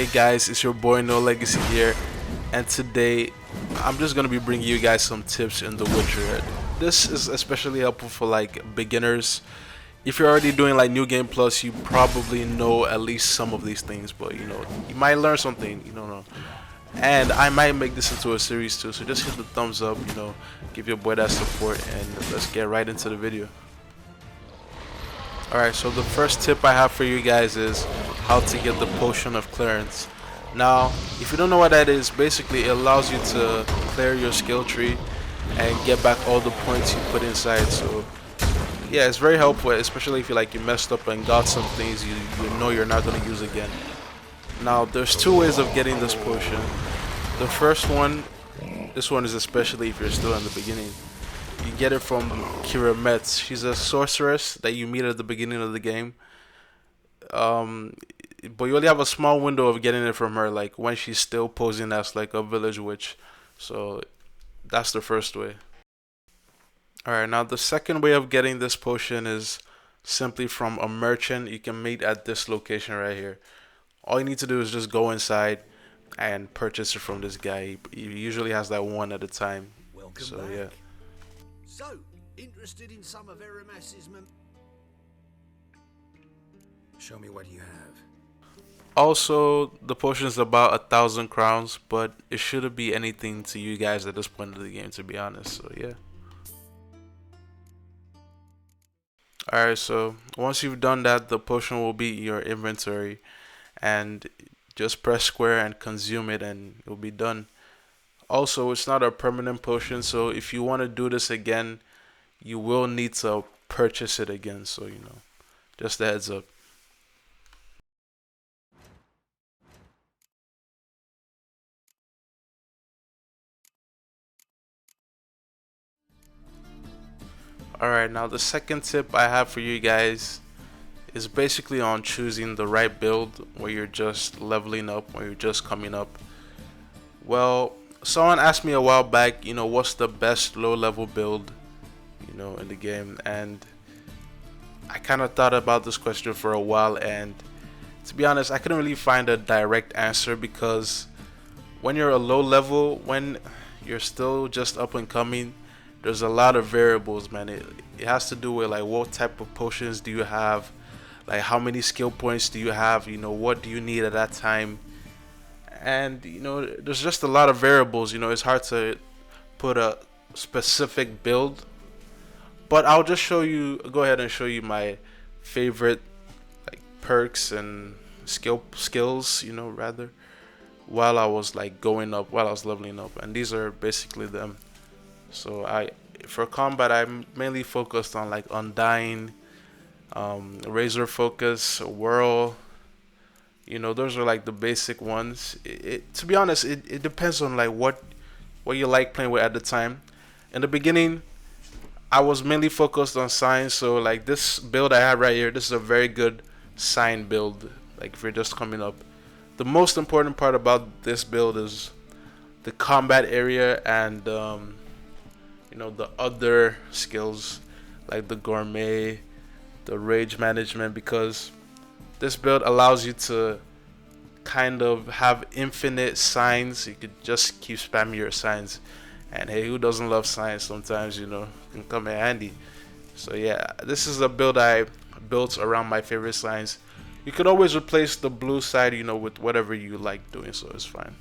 Hey guys, it's your boy No Legacy here, and today I'm just gonna be bringing you guys some tips in The Witcher. This is especially helpful for like beginners. If you're already doing like New Game Plus, you probably know at least some of these things, but you might learn something you don't know. And I might make this into a series too, so just hit the thumbs up, give your boy that support, and let's get right into the video. Alright, so the first tip I have for you guys is how to get the Potion of Clearance. Now, if you don't know what that is, basically it allows you to clear your skill tree and get back all the points you put inside. So yeah, it's very helpful, especially if you messed up and got some things you know you're not going to use again. Now, there's two ways of getting this potion. The first one, this one is especially if you're still in the beginning. You get it from Kira Metz. She's a sorceress that you meet at the beginning of the game. But you only have a small window of getting it from her, like when she's still posing as like a village witch. So that's the first way. Alright, now the second way of getting this potion is simply from a merchant you can meet at this location right here. All you need to do is just go inside and purchase it from this guy. He usually has that one at a time. Welcome so back. yeah. So, interested in some of Aramas's Show me what you have. Also, the potion is about 1,000 crowns, but it shouldn't be anything to you guys at this point of the game, to be honest. So yeah. Alright, so once you've done that, the potion will be in your inventory, and just press square and consume it, and it'll be done. Also, it's not a permanent potion, so if you want to do this again, you will need to purchase it again. So just a heads up. Alright, now the second tip I have for you guys is basically on choosing the right build where you're just leveling up, where you're just coming up. Well, someone asked me a while back, what's the best low level build, in the game, and I kind of thought about this question for a while, and to be honest, I couldn't really find a direct answer because when you're a low level, when you're still just up and coming, there's a lot of variables, man. It has to do with like what type of potions do you have, like how many skill points do you have, what do you need at that time, and there's just a lot of variables. It's hard to put a specific build, but I'll just go ahead and show you my favorite like perks and skills, rather, while I was like going up, while I was leveling up, and these are basically them. So for combat, I'm mainly focused on like Undying, Razor Focus, Whirl. Those are like the basic ones. To be honest, it depends on like what you like playing with at the time. In the beginning, I was mainly focused on signs. So like this build I have right here, this is a very good sign build. Like if you're just coming up, the most important part about this build is the combat area and the other skills like the gourmet, the rage management, because this build allows you to kind of have infinite signs. You could just keep spamming your signs, and hey, who doesn't love signs? Sometimes can come in handy. So yeah, this is a build I built around my favorite signs. You could always replace the blue side with whatever you like doing, so it's fine.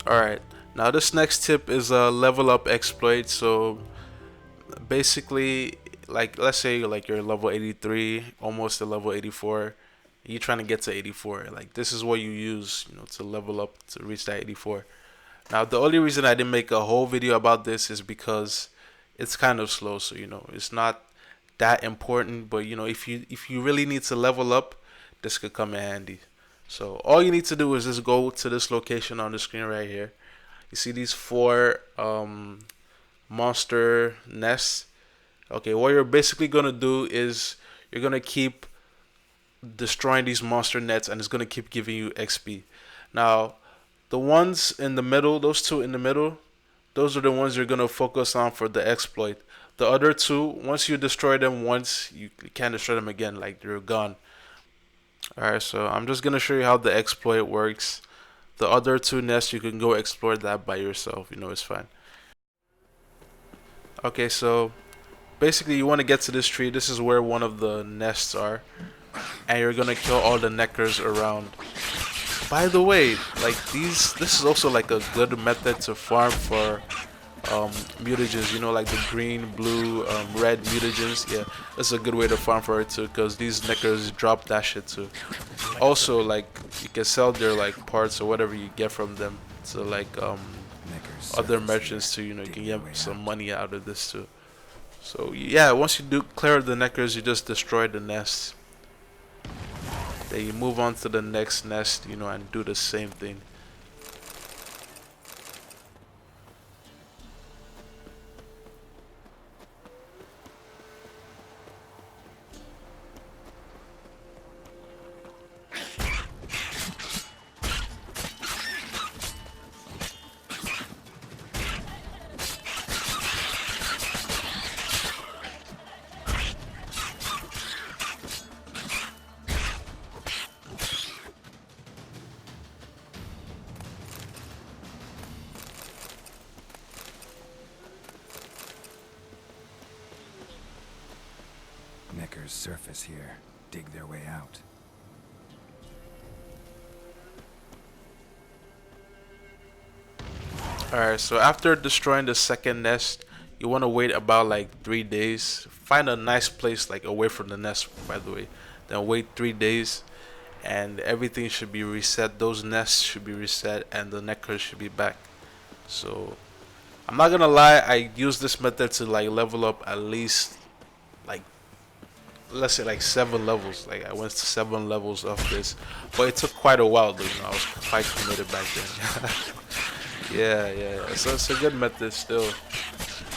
Alright, now this next tip is a level up exploit. So basically, like let's say like you're level 83, almost to level 84, you're trying to get to 84. Like this is what you use, to level up to reach that 84. Now the only reason I didn't make a whole video about this is because it's kind of slow. So it's not that important, but if you really need to level up, this could come in handy. So all you need to do is just go to this location on the screen right here. You see these 4 monster nests. Okay, what you're basically gonna do is you're gonna keep destroying these monster nets, and it's gonna keep giving you XP. Now, the ones in the middle, those 2 in the middle, those are the ones you're gonna focus on for the exploit. The other 2, once you destroy them once, you can't destroy them again. Like they're gone. Alright, so I'm just gonna show you how the exploit works. The other two nests, you can go explore that by yourself. You know, it's fine. Okay, so basically you want to get to this tree. This is where one of the nests are. And you're gonna kill all the neckers around. By the way, like this is also like a good method to farm for mutagens, you know, like the green, blue, red mutagens. Yeah, that's a good way to farm for it too, because these knickers drop that shit too. Also, like you can sell their like parts or whatever you get from them to like other merchants too. You know, you can get some money out of this too. So yeah, once you do clear the knickers, you just destroy the nest. Then you move on to the next nest, you know, and do the same thing. Neckers surface here, dig their way out. Alright, so after destroying the second nest, you want to wait about like 3 days. Find a nice place like away from the nest, by the way. Then wait 3 days and everything should be reset. Those nests should be reset and the neckers should be back. So I'm not gonna lie, I use this method to like level up at least like, let's say like 7 levels. Like I went to 7 levels of this, but it took quite a while though. You know, I was quite committed back then. Yeah. So it's a good method still,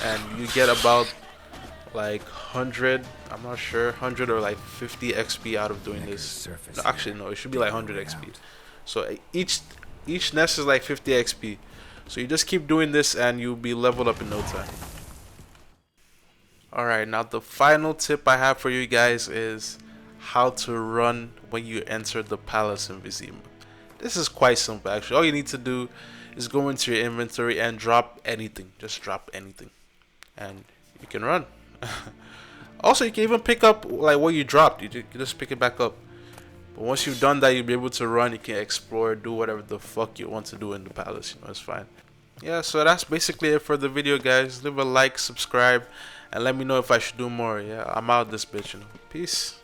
and you get about like 100. I'm not sure, 100 or like 50 XP out of doing this. No, actually no, it should be like 100 XP. So each nest is like 50 XP. So you just keep doing this and you'll be leveled up in no time. Alright, now the final tip I have for you guys is how to run when you enter the Palace in Vizima. This is quite simple actually. All you need to do is go into your inventory and drop anything. Just drop anything. And you can run. Also, you can even pick up like what you dropped. You just pick it back up. But once you've done that, you'll be able to run. You can explore, do whatever the fuck you want to do in the palace. You know, it's fine. Yeah, so that's basically it for the video, guys. Leave a like, subscribe, and let me know if I should do more. Yeah, I'm out this bitch. You know, peace.